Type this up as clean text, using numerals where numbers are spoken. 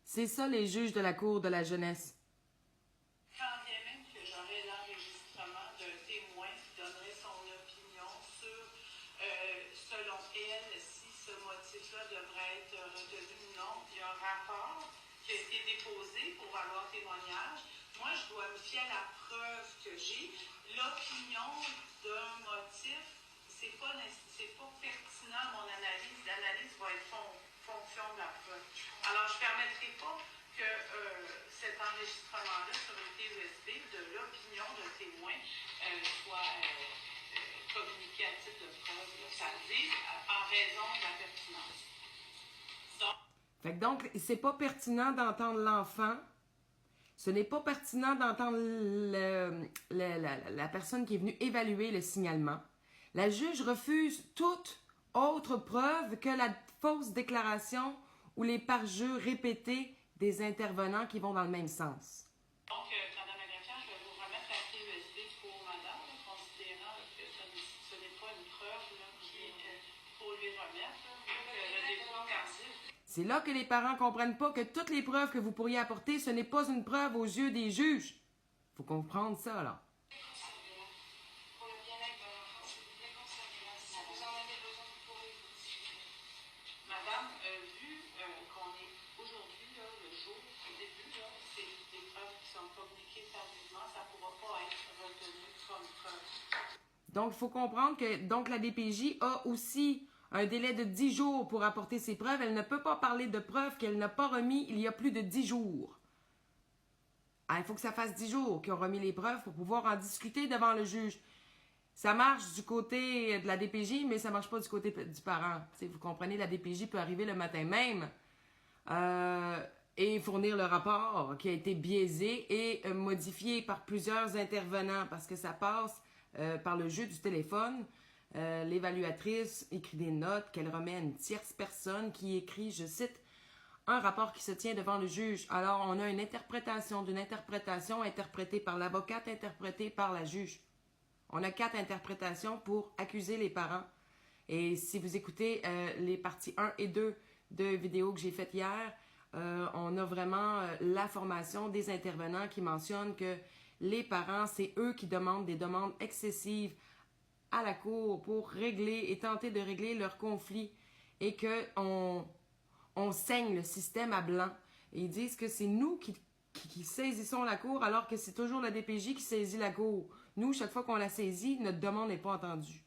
C'est ça les juges de la Cour de la jeunesse. Quand bien même que j'aurais l'enregistrement d'un témoin qui donnerait son opinion sur, selon elle, si ce motif-là devrait être retenu ou non, il y a un rapport qui a été déposé pour avoir témoignage. Moi, je dois me fier à la preuve que j'ai. L'opinion d'un motif, c'est pas pertinent à mon analyse. L'analyse va être fonction de la preuve. Alors, je ne permettrai pas que cet enregistrement-là sur une clé USB de l'opinion d'un témoin soit communiqué à titre de preuve, ça veut dire en raison de la pertinence. Donc, c'est pas pertinent d'entendre l'enfant. Ce n'est pas pertinent d'entendre la personne qui est venue évaluer le signalement. La juge refuse toute autre preuve que la fausse déclaration ou les parjures répétés des intervenants qui vont dans le même sens. Donc, Madame la greffière, je vais vous remettre la clé USB pour Madame, considérant que ce n'est pas une preuve qu'il faut lui remettre. Le dépôt tardif. C'est là que les parents ne comprennent pas que toutes les preuves que vous pourriez apporter, ce n'est pas une preuve aux yeux des juges. Il faut comprendre ça, là. Pour le bien-être de l'enfant, s'il vous plaît, conservez-la. Si vous en avez besoin, vous pourrez vous discuter. Madame, vu qu'on est aujourd'hui, le jour, au début, c'est des preuves qui sont communiquées tardivement, ça ne pourra pas être retenu comme preuve. Donc, il faut comprendre que la DPJ a aussi un délai de 10 jours pour apporter ses preuves. Elle ne peut pas parler de preuves qu'elle n'a pas remis il y a plus de 10 jours. Il faut que ça fasse 10 jours qu'ils ont remis les preuves pour pouvoir en discuter devant le juge. Ça marche du côté de la DPJ, mais ça ne marche pas du côté du parent. T'sais, vous comprenez, la DPJ peut arriver le matin même et fournir le rapport qui a été biaisé et modifié par plusieurs intervenants parce que ça passe par le jeu du téléphone. L'évaluatrice écrit des notes qu'elle remet à une tierce personne qui écrit, je cite, un rapport qui se tient devant le juge. Alors, on a une interprétation d'une interprétation interprétée par l'avocate, interprétée par la juge. On a 4 interprétations pour accuser les parents. Et si vous écoutez les parties 1 et 2 de vidéos que j'ai faites hier, on a vraiment la formation des intervenants qui mentionnent que les parents, c'est eux qui demandent des demandes excessives à la cour pour régler et tenter de régler leurs conflits et qu'on saigne le système à blanc. Et ils disent que c'est nous qui saisissons la cour alors que c'est toujours la DPJ qui saisit la cour. Nous, chaque fois qu'on la saisit, notre demande n'est pas entendue.